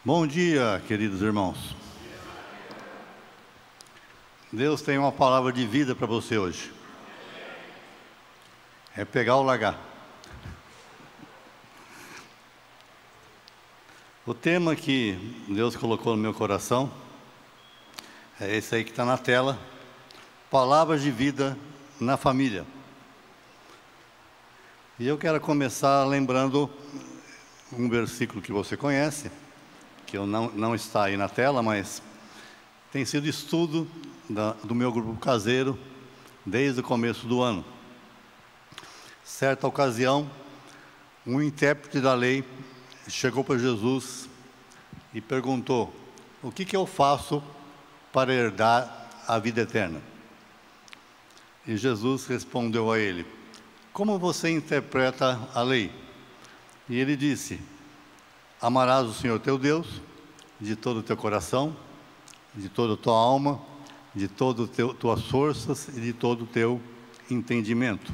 Bom dia, queridos irmãos. Deus tem uma palavra de vida para você hoje. É pegar ou largar. O tema que Deus colocou no meu coração é esse aí que está na tela: palavras de vida na família. E eu quero começar lembrando um versículo que você conhece, que não está aí na tela, mas tem sido estudo do meu grupo caseiro desde o começo do ano. Certa ocasião, um intérprete da lei chegou para Jesus e perguntou: o que eu faço para herdar a vida eterna? E Jesus respondeu a ele: como você interpreta a lei? E ele disse: amarás o Senhor teu Deus de todo o teu coração, de toda a tua alma, de todas as tuas forças e de todo o teu entendimento.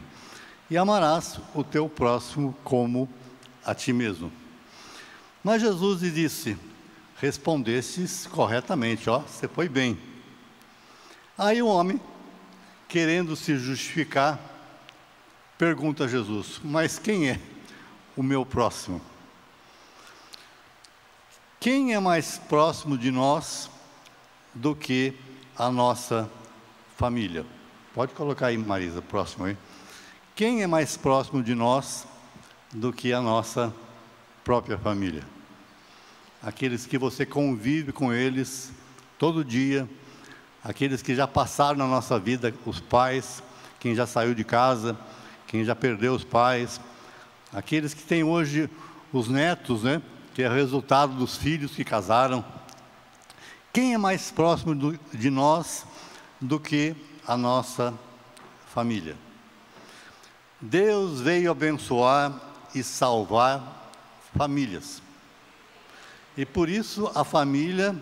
E amarás o teu próximo como a ti mesmo. Mas Jesus lhe disse: respondestes corretamente, você foi bem. Aí o homem, querendo se justificar, pergunta a Jesus: mas quem é o meu próximo? Quem é mais próximo de nós do que a nossa família? Pode colocar aí, Marisa, próximo aí. Quem é mais próximo de nós do que a nossa própria família? Aqueles que você convive com eles todo dia, aqueles que já passaram na nossa vida, os pais, quem já saiu de casa, quem já perdeu os pais, aqueles que têm hoje os netos, que é resultado dos filhos que casaram. Quem é mais próximo de nós do que a nossa família? Deus veio abençoar e salvar famílias. E por isso a família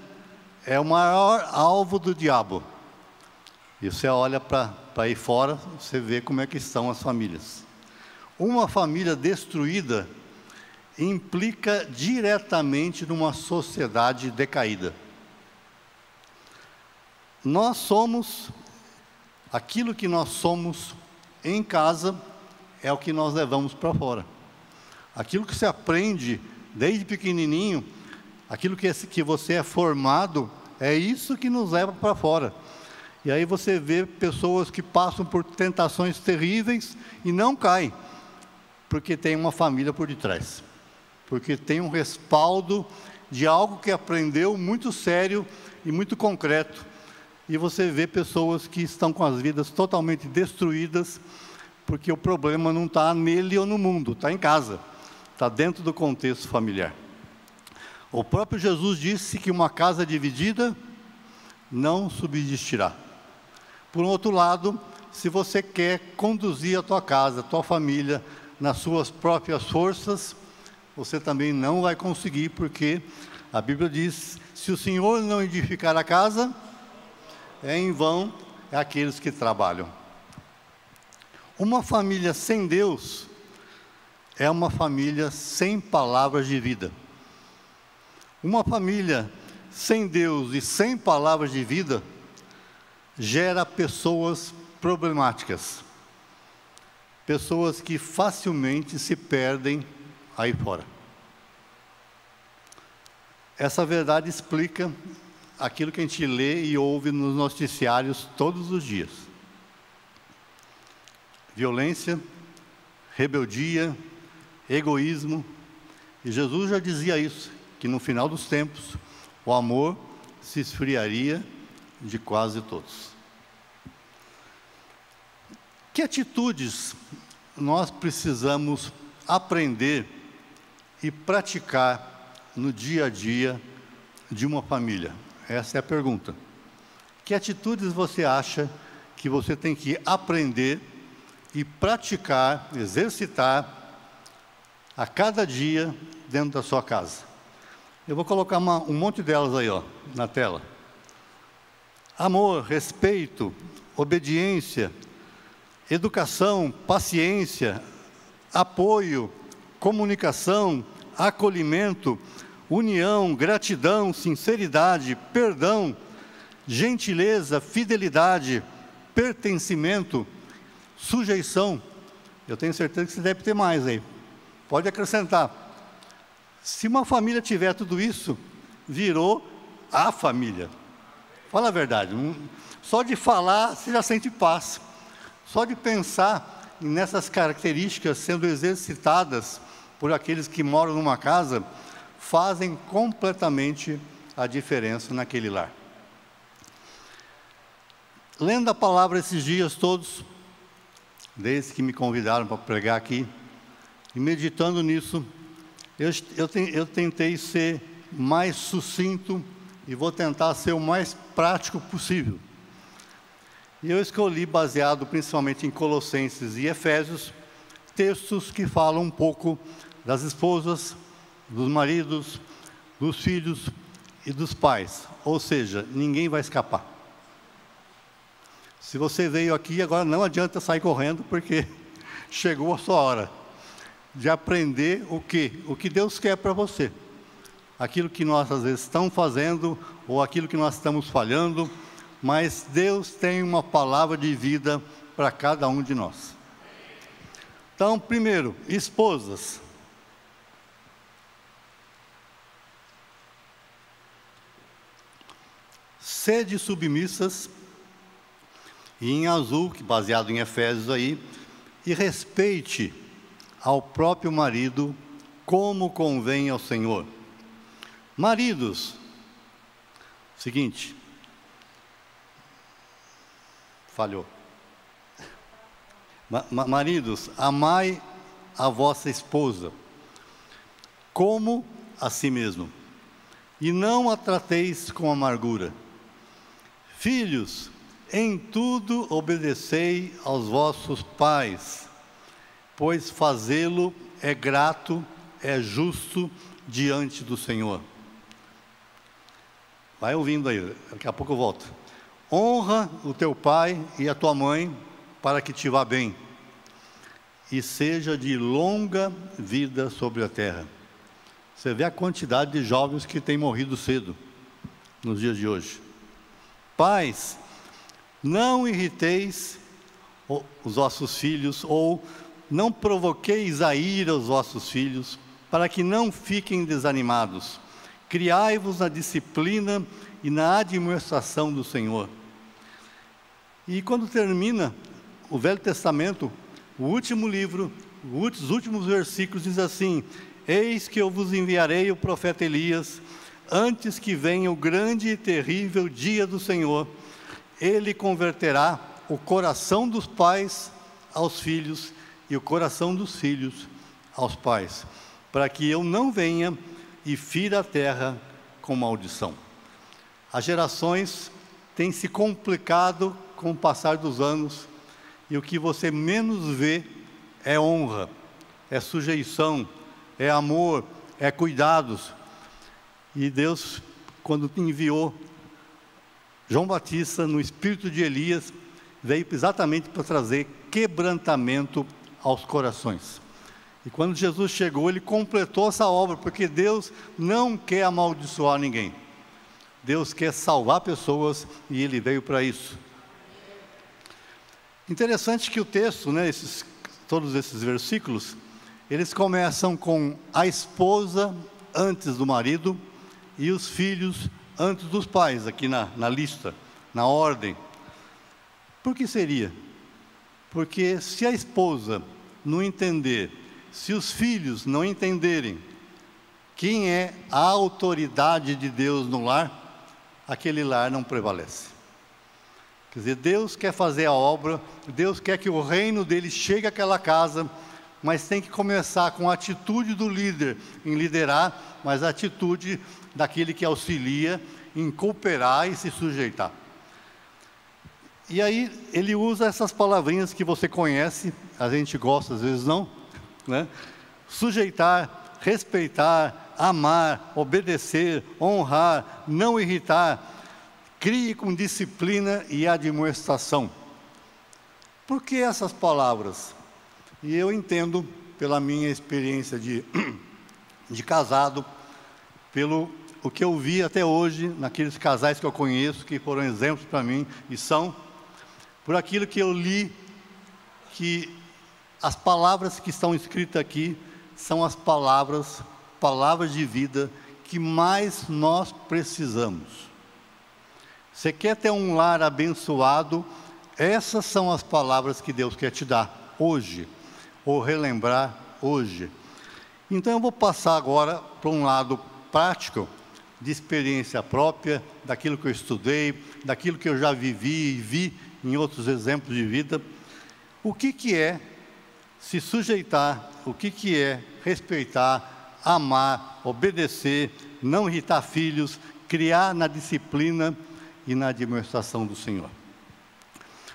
é o maior alvo do diabo. E você olha para aí fora, você vê como é que estão as famílias. Uma família destruída implica diretamente numa sociedade decaída. Nós somos aquilo que nós somos em casa, é o que nós levamos para fora. Aquilo que você aprende desde pequenininho, aquilo que você é formado, é isso que nos leva para fora. E aí você vê pessoas que passam por tentações terríveis e não caem, porque tem uma família por detrás, porque tem um respaldo de algo que aprendeu muito sério e muito concreto. E você vê pessoas que estão com as vidas totalmente destruídas, porque o problema não está nele ou no mundo, está em casa, está dentro do contexto familiar. O próprio Jesus disse que uma casa dividida não subsistirá. Por outro lado, se você quer conduzir a tua casa, a tua família, nas suas próprias forças, você também não vai conseguir, porque a Bíblia diz: se o Senhor não edificar a casa, é em vão aqueles que trabalham. Uma família sem Deus é uma família sem palavras de vida. Uma família sem Deus e sem palavras de vida gera pessoas problemáticas, pessoas que facilmente se perdem aí fora. Essa verdade explica aquilo que a gente lê e ouve nos noticiários todos os dias: violência, rebeldia, egoísmo. E Jesus já dizia isso, que no final dos tempos o amor se esfriaria de quase todos. Que atitudes nós precisamos aprender e praticar no dia a dia de uma família? Essa é a pergunta. Que atitudes você acha que você tem que aprender e praticar, exercitar a cada dia dentro da sua casa? Eu vou colocar um monte delas aí, na tela. Amor, respeito, obediência, educação, paciência, apoio, comunicação, acolhimento, união, gratidão, sinceridade, perdão, gentileza, fidelidade, pertencimento, sujeição. Eu tenho certeza que você deve ter mais aí. Pode acrescentar. Se uma família tiver tudo isso, virou a família. Fala a verdade. Só de falar, você já sente paz. Só de pensar nessas características sendo exercitadas por aqueles que moram numa casa, fazem completamente a diferença naquele lar. Lendo a palavra esses dias todos, desde que me convidaram para pregar aqui, e meditando nisso, eu tentei ser mais sucinto e vou tentar ser o mais prático possível. E eu escolhi, baseado principalmente em Colossenses e Efésios, textos que falam um pouco das esposas, dos maridos, dos filhos e dos pais. Ou seja, ninguém vai escapar. Se você veio aqui, agora não adianta sair correndo, porque chegou a sua hora de aprender o que Deus quer para você. Aquilo que nós às vezes estamos fazendo, ou aquilo que nós estamos falhando, mas Deus tem uma palavra de vida para cada um de nós. Então, primeiro, esposas. Sede submissas, e em azul, baseado em Efésios aí, e respeite ao próprio marido, como convém ao Senhor. Maridos, seguinte, falhou. Maridos, amai a vossa esposa, como a si mesmo, e não a trateis com amargura. Filhos, em tudo obedecei aos vossos pais, pois fazê-lo é grato, é justo diante do Senhor. Vai ouvindo aí, daqui a pouco eu volto. Honra o teu pai e a tua mãe, para que te vá bem, e seja de longa vida sobre a terra. Você vê a quantidade de jovens que têm morrido cedo, nos dias de hoje. Pais, não irriteis os vossos filhos, ou não provoqueis a ira os vossos filhos, para que não fiquem desanimados. Criai-vos na disciplina e na admoestação do Senhor. E quando termina o Velho Testamento, o último livro, os últimos versículos diz assim: eis que eu vos enviarei o profeta Elias, antes que venha o grande e terrível dia do Senhor. Ele converterá o coração dos pais aos filhos e o coração dos filhos aos pais, para que eu não venha e fira a terra com maldição. As gerações têm se complicado com o passar dos anos, e o que você menos vê é honra, é sujeição, é amor, é cuidados. E Deus, quando enviou João Batista no espírito de Elias, veio exatamente para trazer quebrantamento aos corações. E quando Jesus chegou, ele completou essa obra, porque Deus não quer amaldiçoar ninguém. Deus quer salvar pessoas, e ele veio para isso. Interessante que o texto, né, todos esses versículos, eles começam com a esposa antes do marido, e os filhos antes dos pais, aqui na lista, na ordem. Por que seria? Porque se a esposa não entender, se os filhos não entenderem quem é a autoridade de Deus no lar, aquele lar não prevalece. Quer dizer, Deus quer fazer a obra, Deus quer que o reino dele chegue àquela casa, mas tem que começar com a atitude do líder em liderar, mas a atitude daquele que auxilia em cooperar e se sujeitar. E aí ele usa essas palavrinhas que você conhece, a gente gosta, às vezes não, né? Sujeitar, respeitar, amar, obedecer, honrar, não irritar, crie com disciplina e admoestação. Por que essas palavras? E eu entendo, pela minha experiência de casado, pelo o que eu vi até hoje, naqueles casais que eu conheço, que foram exemplos para mim, e são, por aquilo que eu li, que as palavras que estão escritas aqui, são as palavras de vida, que mais nós precisamos. Você quer ter um lar abençoado? Essas são as palavras que Deus quer te dar, hoje, ou relembrar hoje. Então eu vou passar agora para um lado prático, de experiência própria, daquilo que eu estudei, daquilo que eu já vivi e vi em outros exemplos de vida. O que é se sujeitar, o que é respeitar, amar, obedecer, não irritar filhos, criar na disciplina e na administração do Senhor.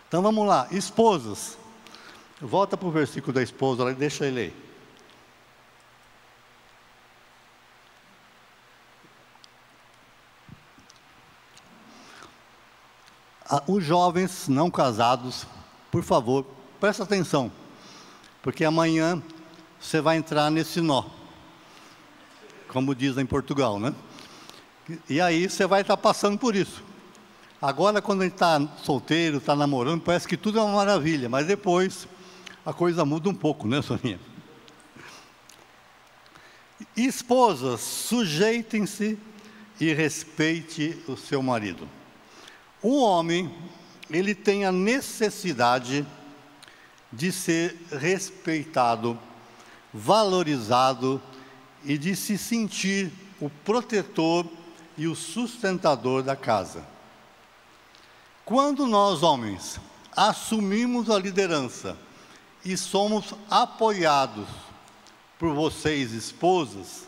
Então vamos lá, esposas. Volta para o versículo da esposa, deixa ele aí. Os jovens não casados, por favor, presta atenção, porque amanhã você vai entrar nesse nó, como diz em Portugal, né? E aí você vai estar passando por isso. Agora, quando a gente está solteiro, está namorando, parece que tudo é uma maravilha, mas depois a coisa muda um pouco, né, Soninha? Esposas, sujeitem-se e respeite o seu marido. O homem, ele tem a necessidade de ser respeitado, valorizado e de se sentir o protetor e o sustentador da casa. Quando nós, homens, assumimos a liderança e somos apoiados por vocês, esposas,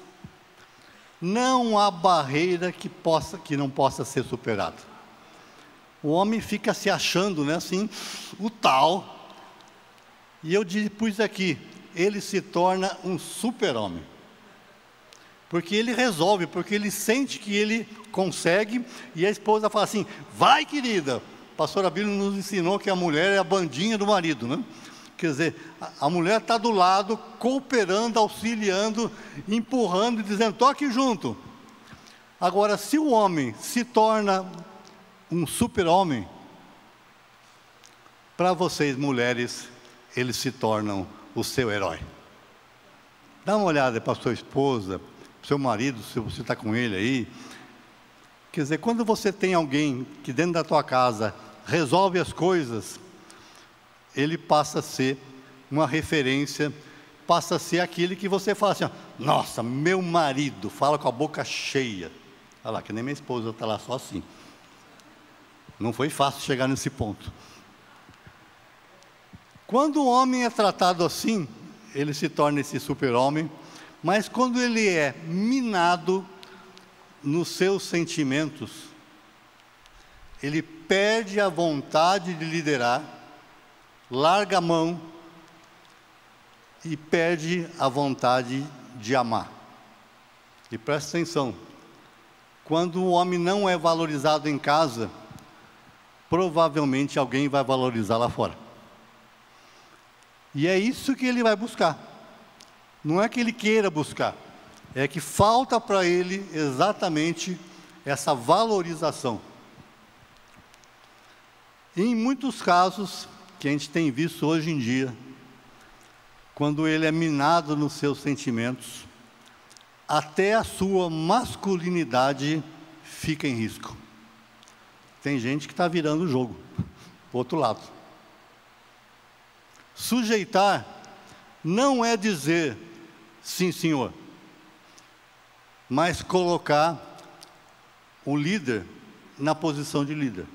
não há barreira que não possa ser superada. O homem fica se achando, né, assim, o tal. E eu pus aqui, ele se torna um super-homem. Porque ele resolve, porque ele sente que ele consegue, e a esposa fala assim, vai querida. A pastora Bíblia nos ensinou que a mulher é a bandinha do marido, né? Quer dizer, a mulher está do lado, cooperando, auxiliando, empurrando e dizendo, toque junto. Agora, se o homem se torna um super-homem, para vocês mulheres, eles se tornam o seu herói. Dá uma olhada para a sua esposa, para o seu marido, se você está com ele aí. Quer dizer, quando você tem alguém que dentro da tua casa resolve as coisas, ele passa a ser uma referência, passa a ser aquele que você fala assim, ó, nossa, meu marido, fala com a boca cheia. Olha lá, que nem minha esposa está lá só assim. Não foi fácil chegar nesse ponto. Quando o homem é tratado assim, ele se torna esse super-homem, mas quando ele é minado nos seus sentimentos, ele perde a vontade de liderar, larga a mão e perde a vontade de amar. E presta atenção, quando o homem não é valorizado em casa, provavelmente alguém vai valorizar lá fora. E é isso que ele vai buscar. Não é que ele queira buscar, é que falta para ele exatamente essa valorização. E em muitos casos, que a gente tem visto hoje em dia, quando ele é minado nos seus sentimentos, até a sua masculinidade fica em risco. Tem gente que está virando o jogo, para o outro lado. Sujeitar não é dizer sim, senhor, mas colocar o líder na posição de líder.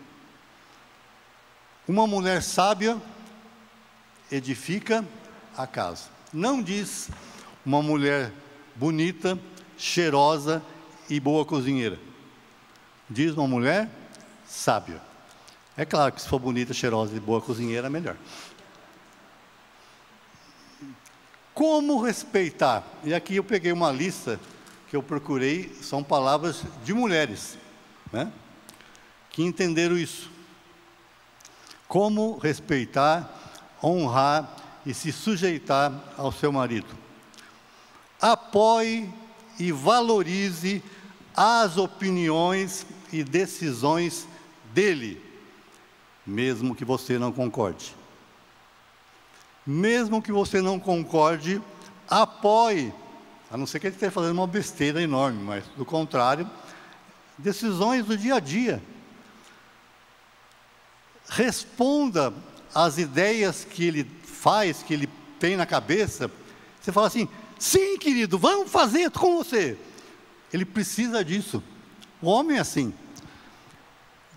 Uma mulher sábia edifica a casa. Não diz uma mulher bonita, cheirosa e boa cozinheira. Diz uma mulher sábia. É claro que se for bonita, cheirosa e boa cozinheira, é melhor. Como respeitar? E aqui eu peguei uma lista que eu procurei, são palavras de mulheres, né, que entenderam isso. Como respeitar, honrar e se sujeitar ao seu marido. Apoie e valorize às opiniões e decisões dele, mesmo que você não concorde. Mesmo que você não concorde, apoie, a não ser que ele esteja fazendo uma besteira enorme, mas do contrário, decisões do dia a dia. Responda às ideias que ele faz, que ele tem na cabeça. Você fala assim: sim, querido, vamos fazer com você. Ele precisa disso. O homem é assim.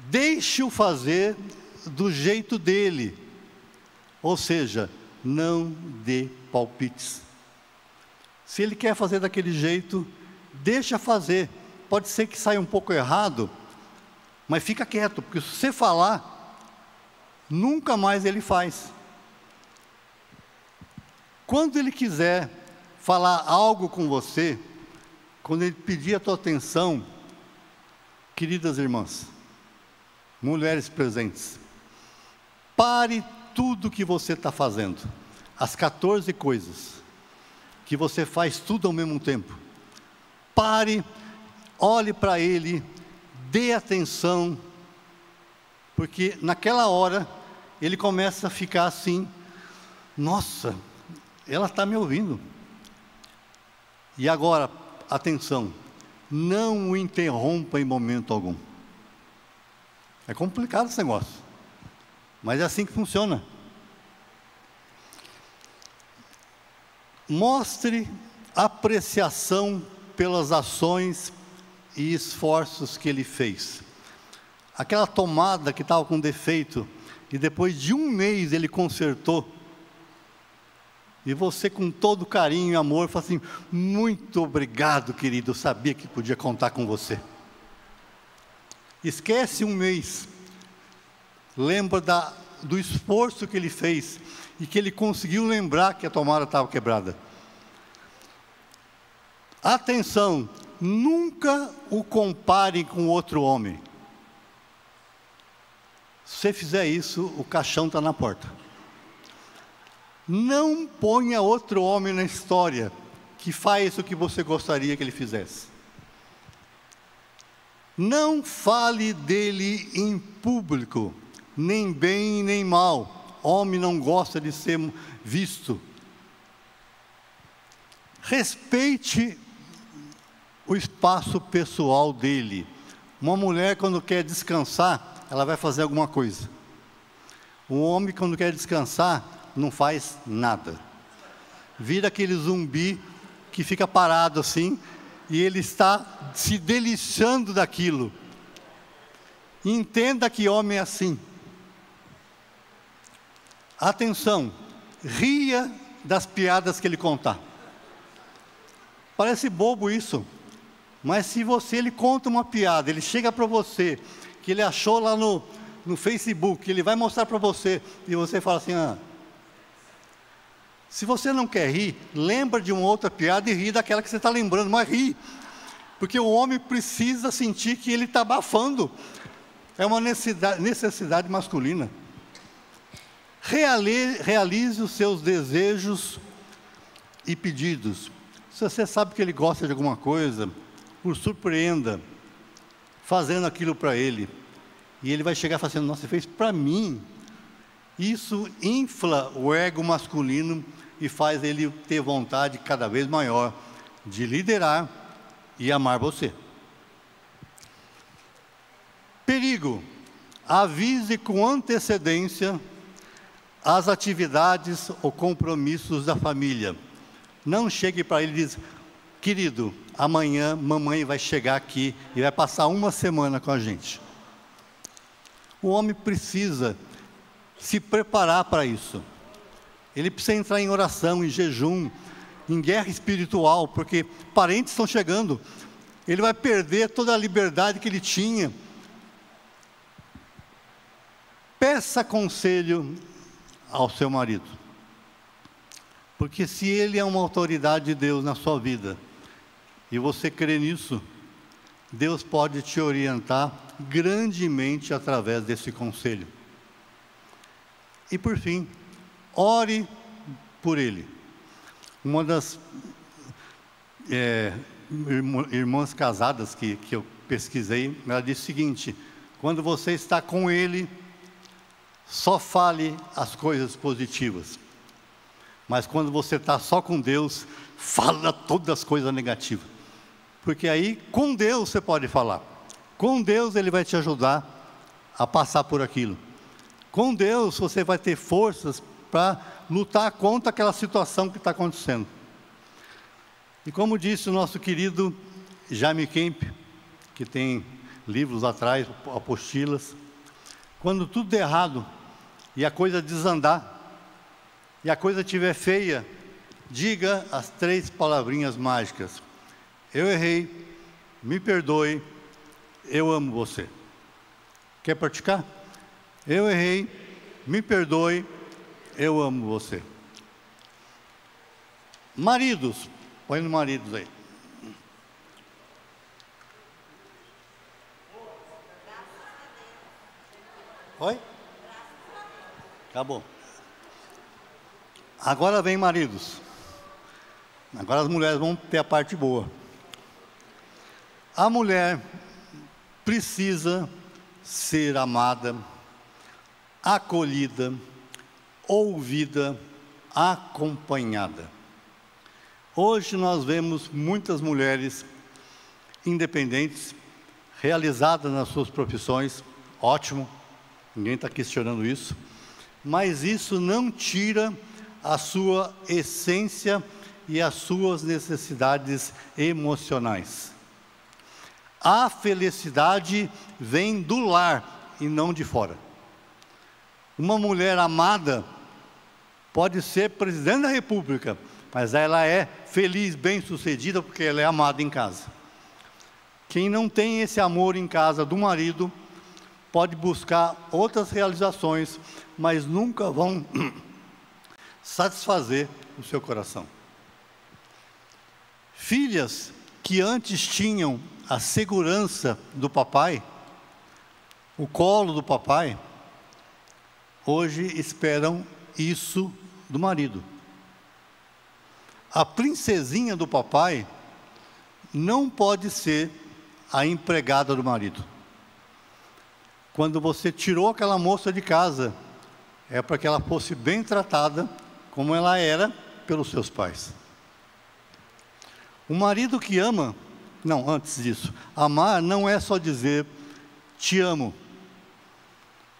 Deixe-o fazer do jeito dele. Ou seja, não dê palpites. Se ele quer fazer daquele jeito, deixa fazer. Pode ser que saia um pouco errado, mas fica quieto, porque se você falar, nunca mais ele faz. Quando ele quiser falar algo com você, quando ele pedir a tua atenção, queridas irmãs, mulheres presentes, pare tudo que você está fazendo, as 14 coisas, que você faz tudo ao mesmo tempo. Pare, olhe para ele, dê atenção, porque naquela hora, ele começa a ficar assim: nossa, ela está me ouvindo. E agora, atenção, não o interrompa em momento algum. É complicado esse negócio, mas é assim que funciona. Mostre apreciação pelas ações e esforços que ele fez. Aquela tomada que estava com defeito, e depois de um mês ele consertou, e você com todo carinho e amor fala assim: muito obrigado, querido, eu sabia que podia contar com você. Esquece um mês, lembra do esforço que ele fez, e que ele conseguiu lembrar que a tomada estava quebrada. Atenção, nunca o compare com outro homem. Se você fizer isso, o caixão está na porta. Não ponha outro homem na história que faz o que você gostaria que ele fizesse. Não fale dele em público, nem bem nem mal. Homem não gosta de ser visto. Respeite o espaço pessoal dele. Uma mulher, quando quer descansar, ela vai fazer alguma coisa. O homem, quando quer descansar, não faz nada. Vira aquele zumbi que fica parado assim, e ele está se deliciando daquilo. Entenda que homem é assim. Atenção, ria das piadas que ele contar. Parece bobo isso, mas se ele conta uma piada, ele chega para você, que ele achou lá no Facebook, ele vai mostrar para você, e você fala assim: se você não quer rir, lembra de uma outra piada e ri daquela que você está lembrando, mas ri, porque o homem precisa sentir que ele está abafando. É uma necessidade masculina. Realize os seus desejos e pedidos. Se você sabe que ele gosta de alguma coisa, o surpreenda fazendo aquilo para ele. E ele vai chegar fazendo: nossa, você fez para mim. Isso infla o ego masculino e faz ele ter vontade cada vez maior de liderar e amar você. Perigo: avise com antecedência as atividades ou compromissos da família. Não chegue para ele e diz: querido, amanhã mamãe vai chegar aqui e vai passar uma semana com a gente. O homem precisa se preparar para isso. Ele precisa entrar em oração, em jejum, em guerra espiritual, porque parentes estão chegando. Ele vai perder toda a liberdade que ele tinha. Peça conselho ao seu marido, porque se ele é uma autoridade de Deus na sua vida, e você crê nisso, Deus pode te orientar grandemente através desse conselho. E por fim, ore por ele. Uma das irmãs casadas que eu pesquisei, ela disse o seguinte: quando você está com Ele, só fale as coisas positivas. Mas quando você está só com Deus, fala todas as coisas negativas. Porque aí, com Deus você pode falar. Com Deus Ele vai te ajudar a passar por aquilo. Com Deus você vai ter forças para lutar contra aquela situação que está acontecendo. E como disse o nosso querido Jaime Kemp, que tem livros atrás, apostilas, quando tudo der errado e a coisa desandar, e a coisa estiver feia, diga as 3 palavrinhas mágicas: eu errei, me perdoe, eu amo você. Quer praticar? Eu errei, me perdoe, eu amo você. Maridos, põe no maridos aí. Oi? Acabou. Agora vem maridos. Agora as mulheres vão ter a parte boa. A mulher precisa ser amada, acolhida, ouvida, acompanhada. Hoje nós vemos muitas mulheres independentes, realizadas nas suas profissões, ótimo, ninguém está questionando isso, mas isso não tira a sua essência e as suas necessidades emocionais. A felicidade vem do lar e não de fora. Uma mulher amada pode ser presidente da República, mas ela é feliz, bem-sucedida, porque ela é amada em casa. Quem não tem esse amor em casa do marido, pode buscar outras realizações, mas nunca vão satisfazer o seu coração. Filhas que antes tinham a segurança do papai, o colo do papai, hoje esperam isso do marido. A princesinha do papai não pode ser a empregada do marido. Quando você tirou aquela moça de casa, é para que ela fosse bem tratada, como ela era pelos seus pais. O marido que ama, não, antes disso, amar não é só dizer te amo,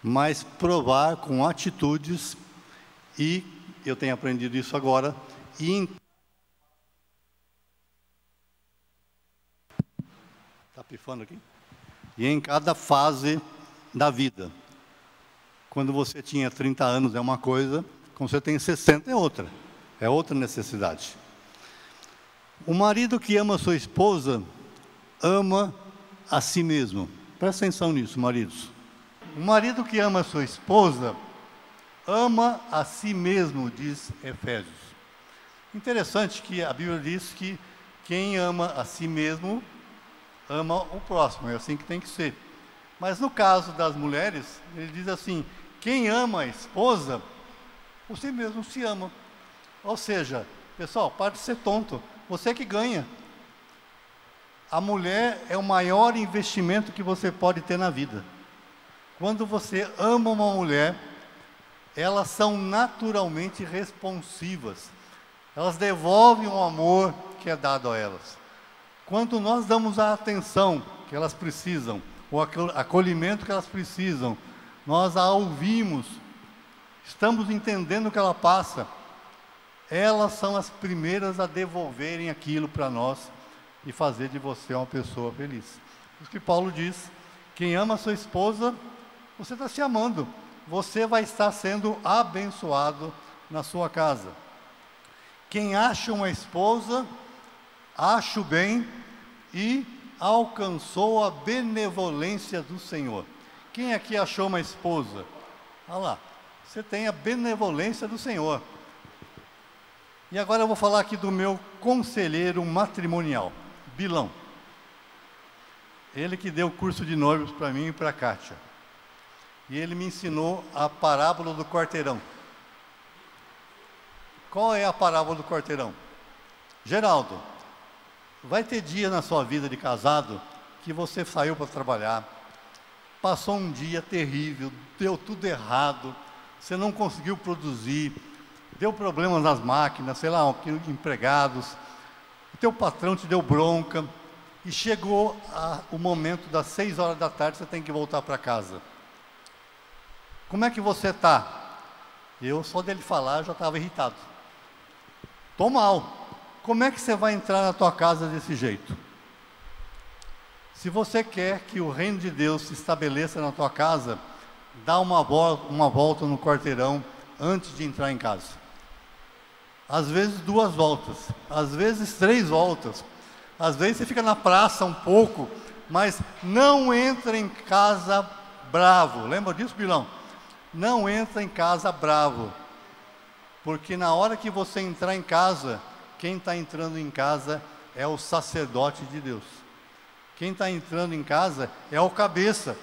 mas provar com atitudes, e eu tenho aprendido isso agora, está pifando aqui? E em cada fase da vida. Quando você tinha 30 anos é uma coisa, quando você tem 60 é outra necessidade. O marido que ama sua esposa, ama a si mesmo. Presta atenção nisso, maridos. O marido que ama sua esposa, ama a si mesmo, diz Efésios. Interessante que a Bíblia diz que quem ama a si mesmo, ama o próximo, é assim que tem que ser. Mas no caso das mulheres, ele diz assim: quem ama a esposa, você mesmo se ama. Ou seja, pessoal, para de ser tonto, você que ganha. A mulher é o maior investimento que você pode ter na vida. Quando você ama uma mulher, elas são naturalmente responsivas. Elas devolvem o amor que é dado a elas. Quando nós damos a atenção que elas precisam, o acolhimento que elas precisam, nós a ouvimos, estamos entendendo o que ela passa, elas são as primeiras a devolverem aquilo para nós e fazer de você uma pessoa feliz. Por isso que Paulo diz: quem ama a sua esposa, você está se amando, você vai estar sendo abençoado na sua casa. Quem acha uma esposa, acha o bem e alcançou a benevolência do Senhor. Quem aqui achou uma esposa? Olha lá, você tem a benevolência do Senhor. E agora eu vou falar aqui do meu conselheiro matrimonial, Bilão. Ele que deu o curso de noivos para mim e para a Kátia. E ele me ensinou a parábola do quarteirão. Qual é a parábola do quarteirão? Geraldo, Vai ter dia na sua vida de casado que você saiu para trabalhar, passou um dia terrível, deu tudo errado, você não conseguiu produzir, deu problemas nas máquinas, sei lá, empregados, o teu patrão te deu bronca, e chegou o momento das 6 horas da tarde, você tem que voltar para casa. Como é que você está? Eu, só dele falar, já estava irritado. Estou mal. Como é que você vai entrar na tua casa desse jeito? Se você quer que o reino de Deus se estabeleça na tua casa, dá uma volta no quarteirão antes de entrar em casa. Às vezes 2 voltas, às vezes 3 voltas. Às vezes você fica na praça um pouco, mas não entra em casa bravo. Lembra disso, Bilão? Não entra em casa bravo. Porque na hora que você entrar em casa, quem está entrando em casa é o sacerdote de Deus. Quem está entrando em casa é o cabeça.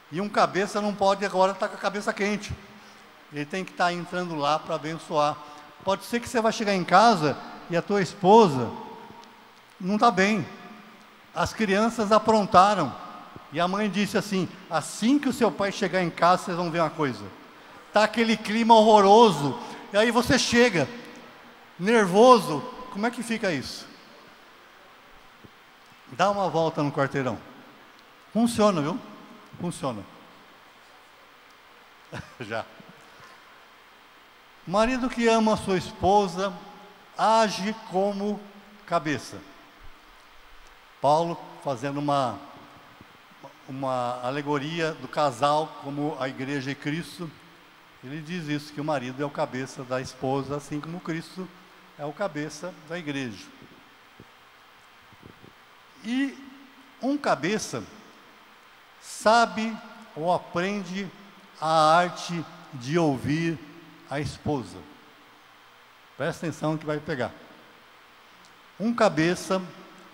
E um cabeça não pode agora estar com a cabeça quente. Ele tem que estar entrando lá para abençoar. Pode ser que você vai chegar em casa e a tua esposa não está bem. As crianças aprontaram. E a mãe disse assim: assim que o seu pai chegar em casa, vocês vão ver uma coisa. Está aquele clima horroroso. E aí você chega, nervoso. Como é que fica isso? Dá uma volta no quarteirão. Funciona, viu? Funciona. Já. O marido que ama a sua esposa age como cabeça. Paulo, fazendo uma alegoria do casal como a igreja e Cristo, ele diz isso, que o marido é o cabeça da esposa, assim como Cristo é o cabeça da igreja. E um cabeça sabe ou aprende a arte de ouvir a esposa. Presta atenção que vai pegar. Um cabeça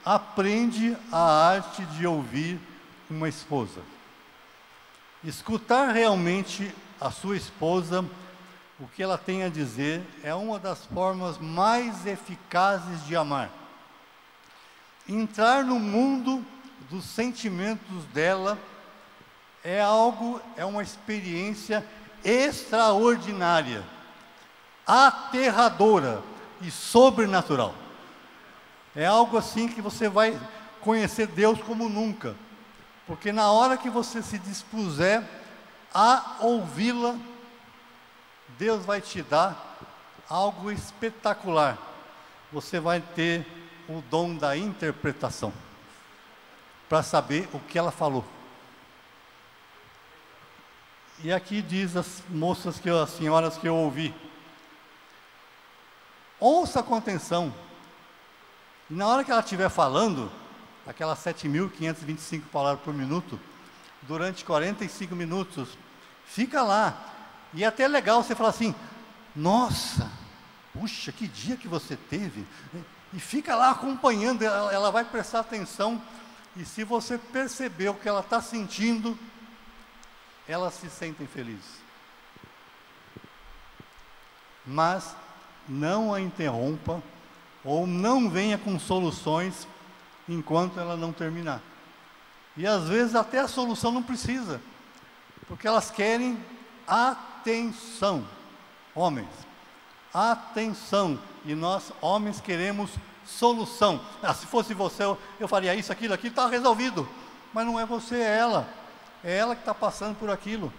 aprende a arte de ouvir uma esposa. Escutar realmente a sua esposa, o que ela tem a dizer, é uma das formas mais eficazes de amar. Entrar no mundo dos sentimentos dela é uma experiência extraordinária, aterradora e sobrenatural. É algo assim que você vai conhecer Deus como nunca, porque na hora que você se dispuser a ouvi-la, Deus vai te dar algo espetacular. Você vai ter o dom da interpretação, para saber o que ela falou. E aqui diz as moças, as senhoras que eu ouvi: ouça com atenção, e na hora que ela estiver falando, aquelas 7.525 palavras por minuto, durante 45 minutos, fica lá. E é até legal você falar assim: nossa, puxa, que dia que você teve. E fica lá acompanhando, ela vai prestar atenção, e se você perceber o que ela está sentindo, elas se sentem felizes. Mas não a interrompa, ou não venha com soluções enquanto ela não terminar. E às vezes até a solução não precisa, porque elas querem atenção. Homens, atenção. E nós, homens, queremos solução. Se fosse você, eu faria isso, aquilo, está resolvido. Mas não é você, é ela. É ela que está passando por aquilo.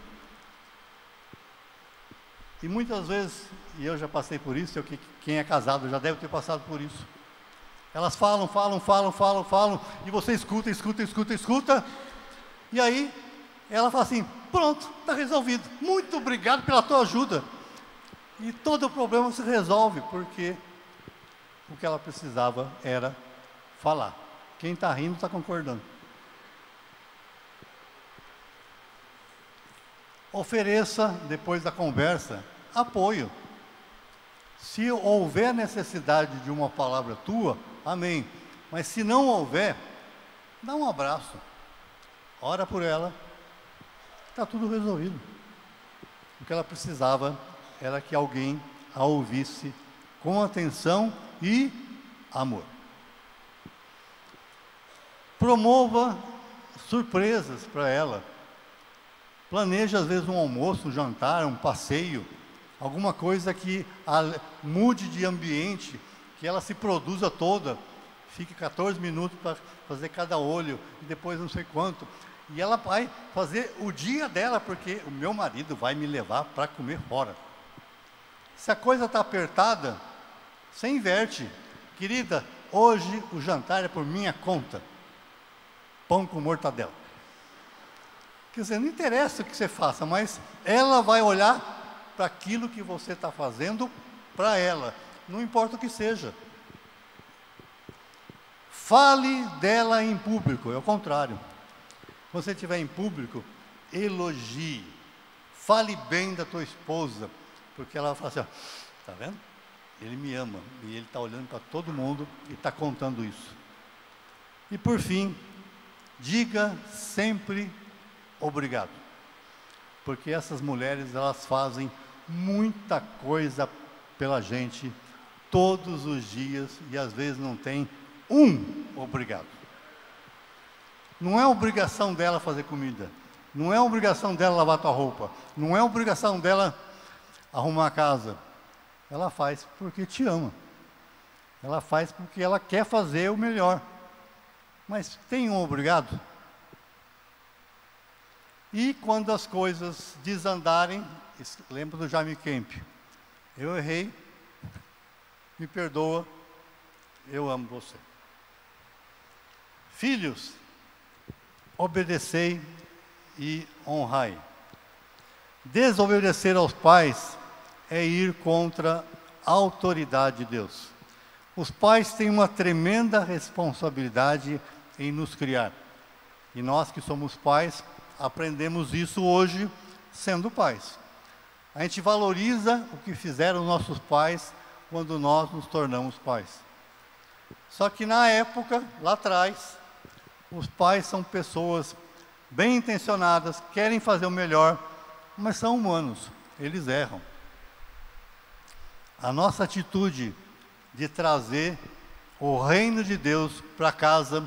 E muitas vezes, e eu já passei por isso, quem é casado já deve ter passado por isso. Elas falam, e você escuta, e aí ela fala assim: pronto, está resolvido, muito obrigado pela tua ajuda. E todo o problema se resolve, porque o que ela precisava era falar. Quem está rindo está concordando. Ofereça, depois da conversa, apoio. Se houver necessidade de uma palavra tua, amém. Mas se não houver, dá um abraço, ora por ela, está tudo resolvido. O que ela precisava era que alguém a ouvisse com atenção e amor. Promova surpresas para ela. Planeje, às vezes, um almoço, um jantar, um passeio, alguma coisa que mude de ambiente, que ela se produza toda. Fique 14 minutos para fazer cada olho, e depois não sei quanto. E ela vai fazer o dia dela, porque o meu marido vai me levar para comer fora. Se a coisa está apertada, você inverte. Querida, hoje o jantar é por minha conta. Pão com mortadela. Quer dizer, não interessa o que você faça, mas ela vai olhar para aquilo que você está fazendo para ela. Não importa o que seja. Fale dela em público, é o contrário. Quando você estiver em público, elogie. Fale bem da tua esposa, porque ela vai falar assim, ó, tá vendo? Ele me ama, e ele está olhando para todo mundo e está contando isso. E por fim, diga sempre obrigado. Porque essas mulheres, elas fazem muita coisa pela gente, todos os dias, e às vezes não tem obrigado. Não é obrigação dela fazer comida, não é obrigação dela lavar tua roupa, não é obrigação dela arrumar a casa. Ela faz porque te ama. Ela faz porque ela quer fazer o melhor. Mas tem obrigado? E quando as coisas desandarem, lembra do Jaime Kemp. Eu errei, me perdoa, eu amo você. Filhos, obedecei e honrai. Desobedecer aos pais é ir contra a autoridade de Deus. Os pais têm uma tremenda responsabilidade em nos criar. E nós que somos pais, aprendemos isso hoje sendo pais. A gente valoriza o que fizeram nossos pais quando nós nos tornamos pais. Só que na época, lá atrás, os pais são pessoas bem intencionadas, querem fazer o melhor, mas são humanos, eles erram. A nossa atitude de trazer o reino de Deus para casa,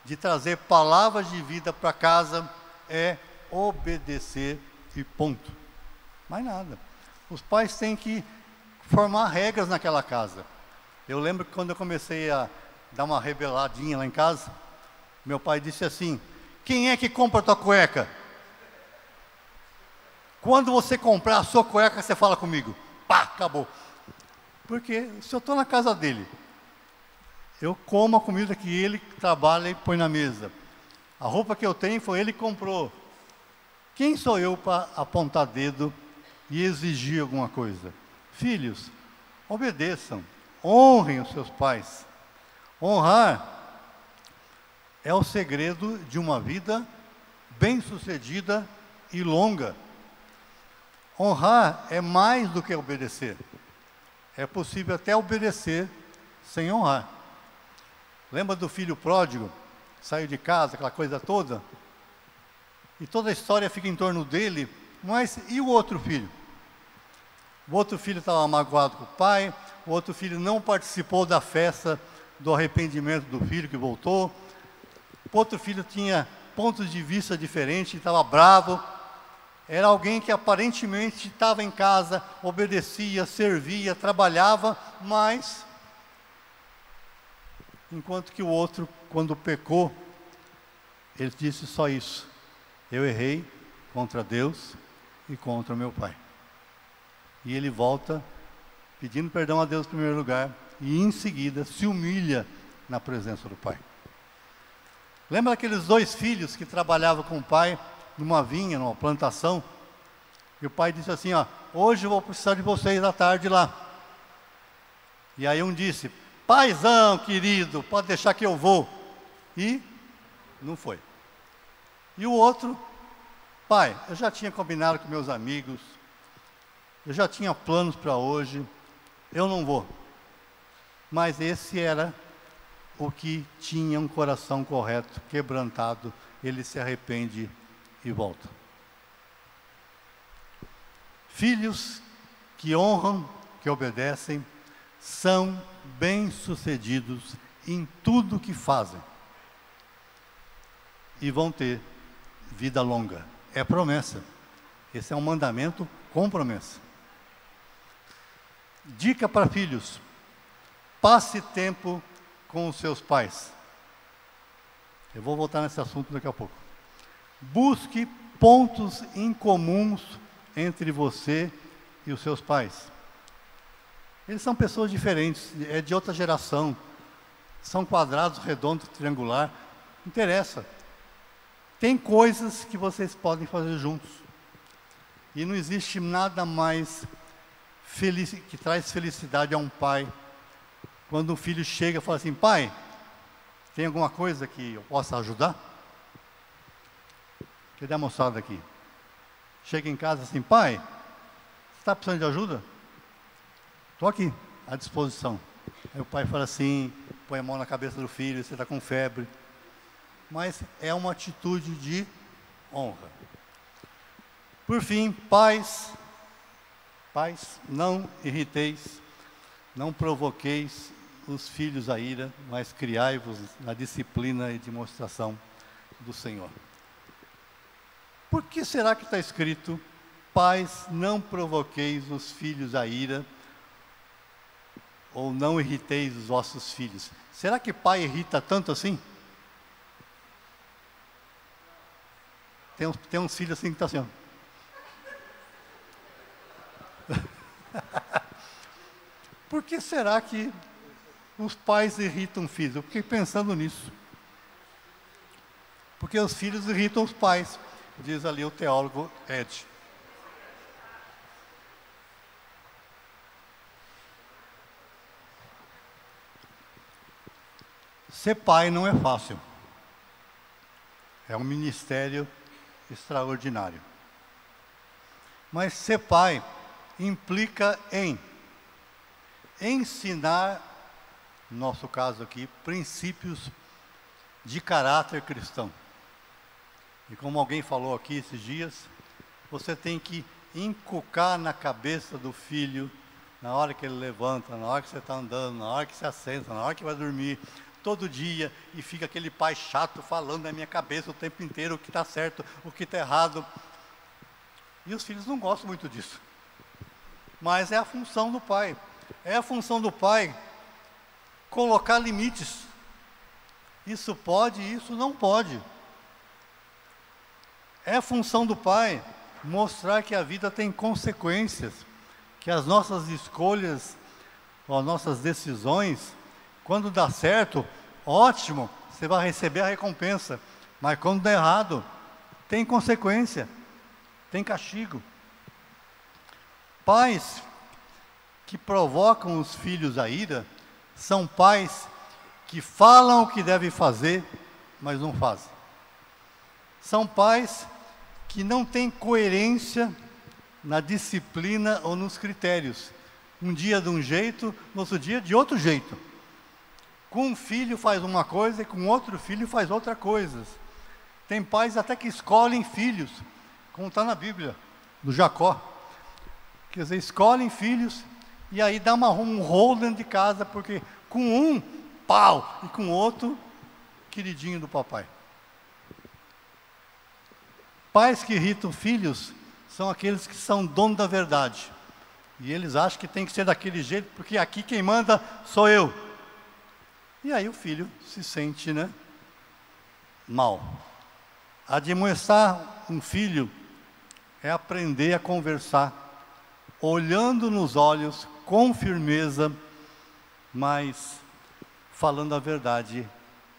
de trazer palavras de vida para casa, é obedecer e ponto. Mais nada. Os pais têm que formar regras naquela casa. Eu lembro que quando eu comecei a dar uma rebeladinha lá em casa, meu pai disse assim, quem é que compra a tua cueca? Quando você comprar a sua cueca, você fala comigo. Pá, acabou. Porque se eu estou na casa dele, eu como a comida que ele trabalha e põe na mesa. A roupa que eu tenho foi ele que comprou. Quem sou eu para apontar dedo e exigir alguma coisa? Filhos, obedeçam, honrem os seus pais. Honrar é o segredo de uma vida bem-sucedida e longa. Honrar é mais do que obedecer. É possível até obedecer sem honrar. Lembra do filho pródigo? Saiu de casa, aquela coisa toda? E toda a história fica em torno dele. Mas e o outro filho? O outro filho estava magoado com o pai. O outro filho não participou da festa do arrependimento do filho que voltou. O outro filho tinha pontos de vista diferentes, estava bravo. Era alguém que aparentemente estava em casa, obedecia, servia, trabalhava, mas enquanto que o outro, quando pecou, ele disse só isso: eu errei contra Deus e contra meu pai. E ele volta pedindo perdão a Deus em primeiro lugar e em seguida se humilha na presença do pai. Lembra aqueles dois filhos que trabalhavam com o pai numa vinha, numa plantação? E o pai disse assim, ó, hoje eu vou precisar de vocês à tarde lá. E aí um disse, paizão querido, pode deixar que eu vou. E não foi. E o outro, pai, eu já tinha combinado com meus amigos, eu já tinha planos para hoje, eu não vou. Mas esse era o que tinha um coração correto, quebrantado, ele se arrepende e volta. Filhos que honram, que obedecem, são bem-sucedidos em tudo que fazem. e vão ter vida longa. É promessa. Esse é um mandamento com promessa. Dica para filhos: passe tempo com os seus pais. Eu vou voltar nesse assunto daqui a pouco. Busque pontos incomuns entre você e os seus pais. Eles são pessoas diferentes, é de outra geração. São quadrados, redondos, triangular. Não interessa. Tem coisas que vocês podem fazer juntos. E não existe nada mais que traz felicidade a um pai. Quando um filho chega e fala assim: pai, tem alguma coisa que eu possa ajudar? Cadê a moçada aqui? Chega em casa assim: pai, você está precisando de ajuda? Estou aqui, à disposição. Aí o pai fala assim, põe a mão na cabeça do filho: você está com febre. Mas é uma atitude de honra. Por fim, pais, não irriteis, não provoqueis os filhos à ira, mas criai-vos na disciplina e demonstração do Senhor. Por que será que está escrito: pais, não provoqueis os filhos à ira, ou não irriteis os vossos filhos? Será que pai irrita tanto assim? Tem uns filhos assim que estão assim, ó. Por que será que os pais irritam filhos? Eu fiquei pensando nisso. Porque os filhos irritam os pais, diz ali o teólogo Ed. Ser pai não é fácil. É um ministério extraordinário. Mas ser pai implica em ensinar, no nosso caso aqui, princípios de caráter cristão. E como alguém falou aqui esses dias, você tem que inculcar na cabeça do filho, na hora que ele levanta, na hora que você está andando, na hora que você assenta, na hora que vai dormir, todo dia, e fica aquele pai chato falando na minha cabeça o tempo inteiro o que está certo, o que está errado. E os filhos não gostam muito disso. Mas é a função do pai. É a função do pai colocar limites. Isso pode, isso não pode. É a função do pai mostrar que a vida tem consequências, que as nossas escolhas, ou as nossas decisões, quando dá certo, ótimo, você vai receber a recompensa. Mas quando dá errado, tem consequência, tem castigo. Pais que provocam os filhos à ira são pais que falam o que devem fazer, mas não fazem. São pais que não têm coerência na disciplina ou nos critérios. Um dia de um jeito, no outro dia de outro jeito. Com um filho faz uma coisa e com outro filho faz outra coisa. Tem pais até que escolhem filhos, como está na Bíblia, do Jacó. Quer dizer, escolhem filhos e aí dá um rolo dentro de casa, porque com um, pau, e com o outro, queridinho do papai. Pais que irritam filhos são aqueles que são donos da verdade. E eles acham que tem que ser daquele jeito, porque aqui quem manda sou eu. E aí o filho se sente, mal. Admoestar um filho é aprender a conversar, olhando nos olhos, com firmeza, mas falando a verdade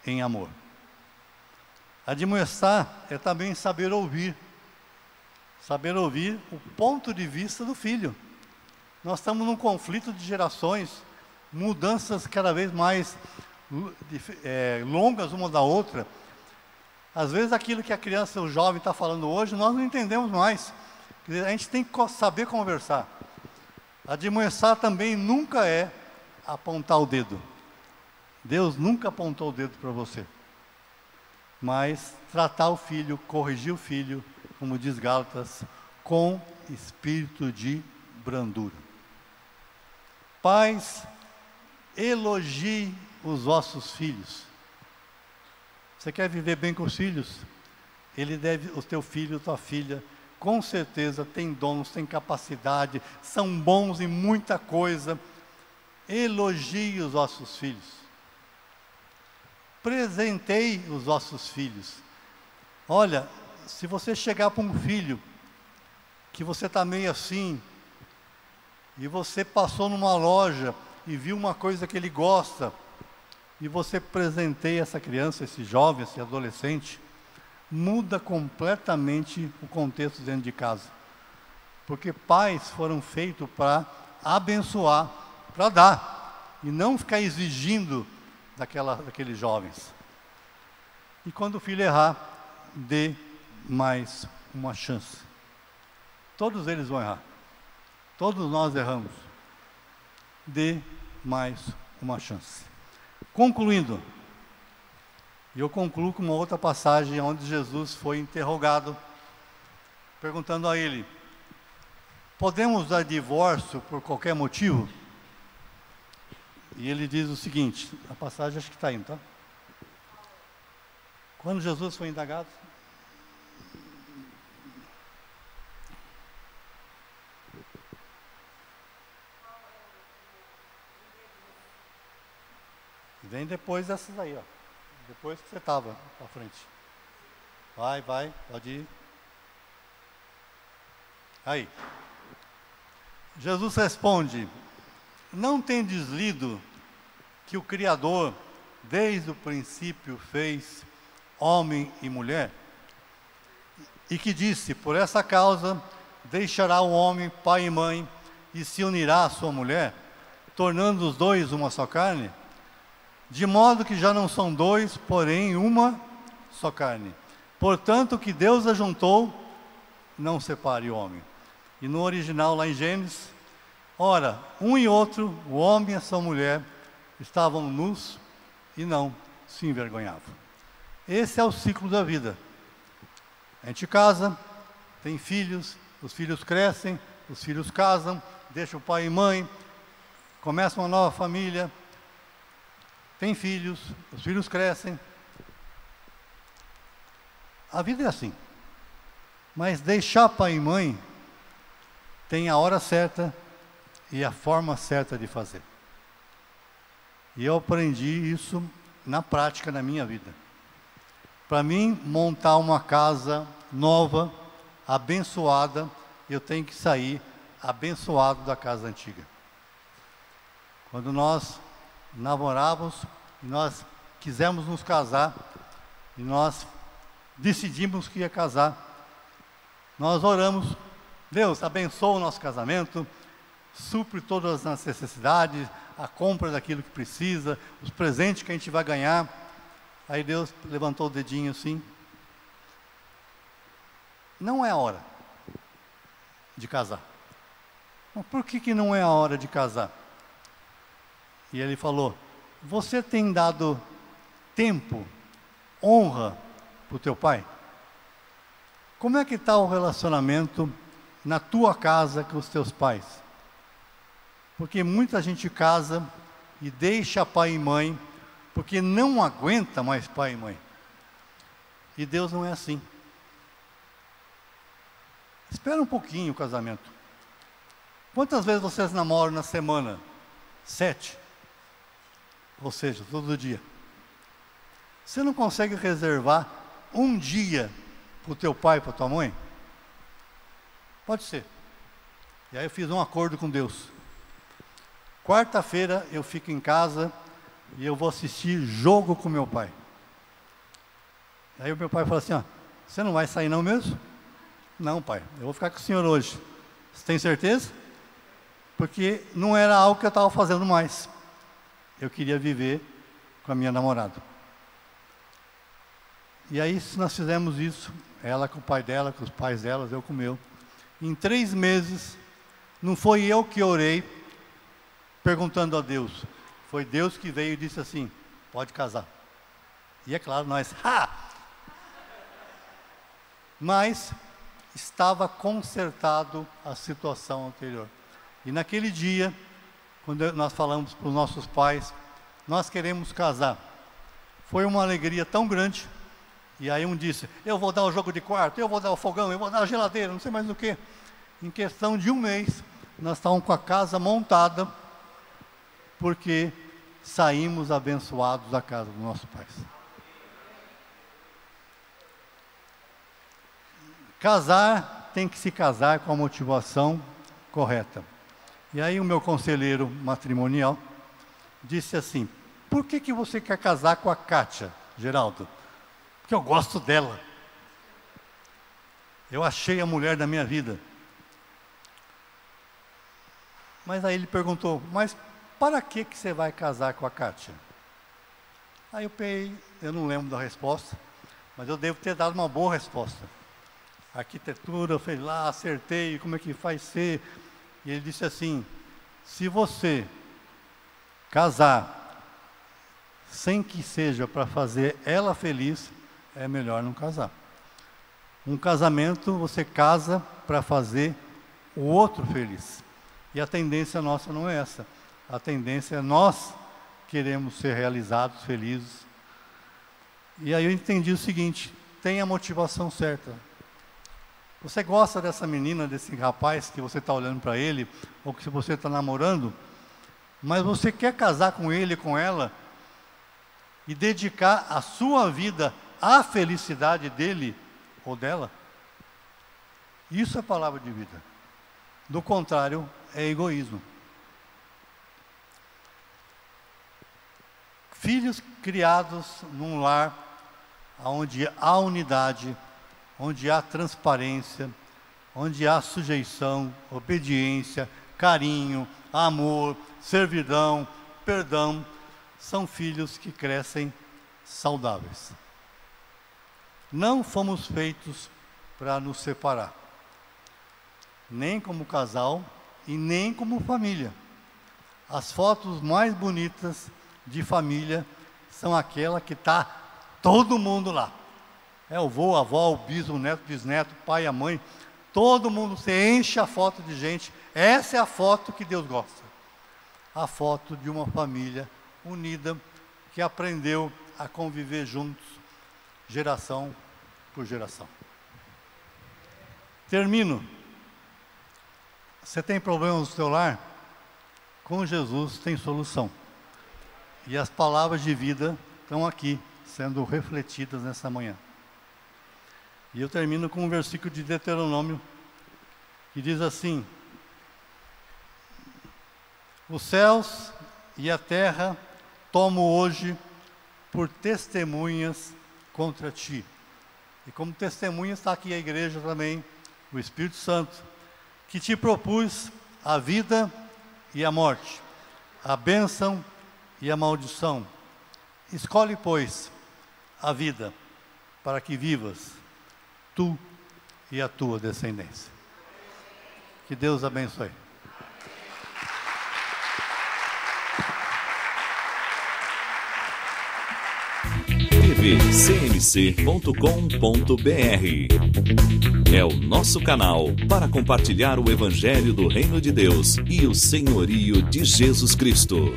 em amor. Admoestar é também saber ouvir o ponto de vista do filho. Nós estamos num conflito de gerações, mudanças cada vez mais longas uma da outra. Às vezes aquilo que a criança, o jovem está falando hoje, nós não entendemos mais. Quer dizer, a gente tem que saber conversar. Admoestar também nunca é apontar o dedo. Deus nunca apontou o dedo para você. Mas tratar o filho, corrigir o filho, como diz Gálatas, com espírito de brandura. Pais, elogie os vossos filhos. Você quer viver bem com os filhos? O teu filho, tua filha, com certeza tem dons, tem capacidade, são bons em muita coisa. Elogie os vossos filhos. Presenteie os vossos filhos. Olha, se você chegar para um filho, que você está meio assim, e você passou numa loja e viu uma coisa que ele gosta, e você presenteia essa criança, esse jovem, esse adolescente, muda completamente o contexto dentro de casa. Porque pais foram feitos para abençoar, para dar, e não ficar exigindo daqueles jovens. E quando o filho errar, dê mais uma chance. Todos eles vão errar. Todos nós erramos. Dê mais uma chance. Concluindo, eu concluo com uma outra passagem onde Jesus foi interrogado, perguntando a ele: podemos dar divórcio por qualquer motivo? E ele diz o seguinte, a passagem acho que está indo, tá? Quando Jesus foi indagado, vem depois dessas aí, ó. Depois que você estava para frente. Vai, pode ir. Aí. Jesus responde: não tendes lido que o Criador, desde o princípio, fez homem e mulher? E que disse: por essa causa deixará o homem pai e mãe, e se unirá à sua mulher, tornando os dois uma só carne? De modo que já não são dois, porém uma só carne. Portanto, o que Deus ajuntou, não separe o homem. E no original, lá em Gênesis, ora, um e outro, o homem e a sua mulher, estavam nus e não se envergonhavam. Esse é o ciclo da vida. A gente casa, tem filhos, os filhos crescem, os filhos casam, deixam o pai e mãe, começa uma nova família, tem filhos, os filhos crescem. A vida é assim. Mas deixar pai e mãe tem a hora certa e a forma certa de fazer. E eu aprendi isso na prática na minha vida. Para mim, montar uma casa nova, abençoada, eu tenho que sair abençoado da casa antiga. Quando nós namorávamos, e nós quisemos nos casar, e nós decidimos que ia casar, nós oramos: Deus, abençoa o nosso casamento, supre todas as necessidades, a compra daquilo que precisa, os presentes que a gente vai ganhar. Aí Deus levantou o dedinho assim: não é a hora de casar. Mas por que não é a hora de casar? E ele falou: você tem dado tempo, honra para o teu pai? Como é que está o relacionamento na tua casa com os teus pais? Porque muita gente casa e deixa pai e mãe, porque não aguenta mais pai e mãe. E Deus não é assim. Espera um pouquinho o casamento. Quantas vezes vocês namoram na semana? 7. Ou seja, todo dia. Você não consegue reservar um dia para o teu pai e para a tua mãe? Pode ser. E aí eu fiz um acordo com Deus. Quarta-feira eu fico em casa e eu vou assistir jogo com meu pai. Aí o meu pai falou assim: ó, você não vai sair não mesmo? Não, pai, eu vou ficar com o senhor hoje. Você tem certeza? Porque não era algo que eu estava fazendo mais. Eu queria viver com a minha namorada. E aí nós fizemos isso, ela com o pai dela, com os pais delas, eu com o meu. Em 3 meses, não foi eu que orei, perguntando a Deus. Foi Deus que veio e disse assim: pode casar. E é claro, nós, mas estava consertado a situação anterior. E naquele dia, quando nós falamos para os nossos pais: nós queremos casar, Foi uma alegria tão grande. E aí um disse, eu vou dar o jogo de quarto, eu vou dar o fogão, eu vou dar a geladeira, não sei mais o que. Em questão de um mês, nós estávamos com a casa montada, porque saímos abençoados da casa do nosso Pai. Casar, tem que se casar com a motivação correta. E aí o meu conselheiro matrimonial disse assim, por que você quer casar com a Kátia, Geraldo? Porque eu gosto dela. Eu achei a mulher da minha vida. Mas aí ele perguntou, mas para que você vai casar com a Kátia? Aí eu não lembro da resposta, mas eu devo ter dado uma boa resposta. Arquitetura, eu fui lá, acertei, como é que vai ser? E ele disse assim, se você casar sem que seja para fazer ela feliz, é melhor não casar. Um casamento, você casa para fazer o outro feliz. E a tendência nossa não é essa. A tendência é nós queremos ser realizados, felizes. E aí eu entendi o seguinte, tem a motivação certa. Você gosta dessa menina, desse rapaz que você está olhando para ele, ou que você está namorando, mas você quer casar com ele, com ela, e dedicar a sua vida à felicidade dele ou dela? Isso é palavra de vida. Do contrário, é egoísmo. Filhos criados num lar onde há unidade, onde há transparência, onde há sujeição, obediência, carinho, amor, servidão, perdão, são filhos que crescem saudáveis. Não fomos feitos para nos separar, nem como casal e nem como família. As fotos mais bonitas de família são aquelas que está todo mundo lá. É o avô, a avó, o bispo, o neto, o bisneto, o pai, a mãe, todo mundo, você enche a foto de gente. Essa é a foto que Deus gosta. A foto de uma família unida, que aprendeu a conviver juntos, geração por geração. Termino. Você tem problemas no seu lar? Com Jesus tem solução. E as palavras de vida estão aqui, sendo refletidas nessa manhã. E eu termino com um versículo de Deuteronômio, que diz assim, os céus e a terra tomo hoje por testemunhas contra ti. E como testemunha está aqui a igreja também, o Espírito Santo, que te propus a vida e a morte, a bênção e a maldição. Escolhe, pois, a vida, para que vivas, tu e a tua descendência. Que Deus abençoe. tvcmc.com.br é o nosso canal para compartilhar o Evangelho do Reino de Deus e o senhorio de Jesus Cristo.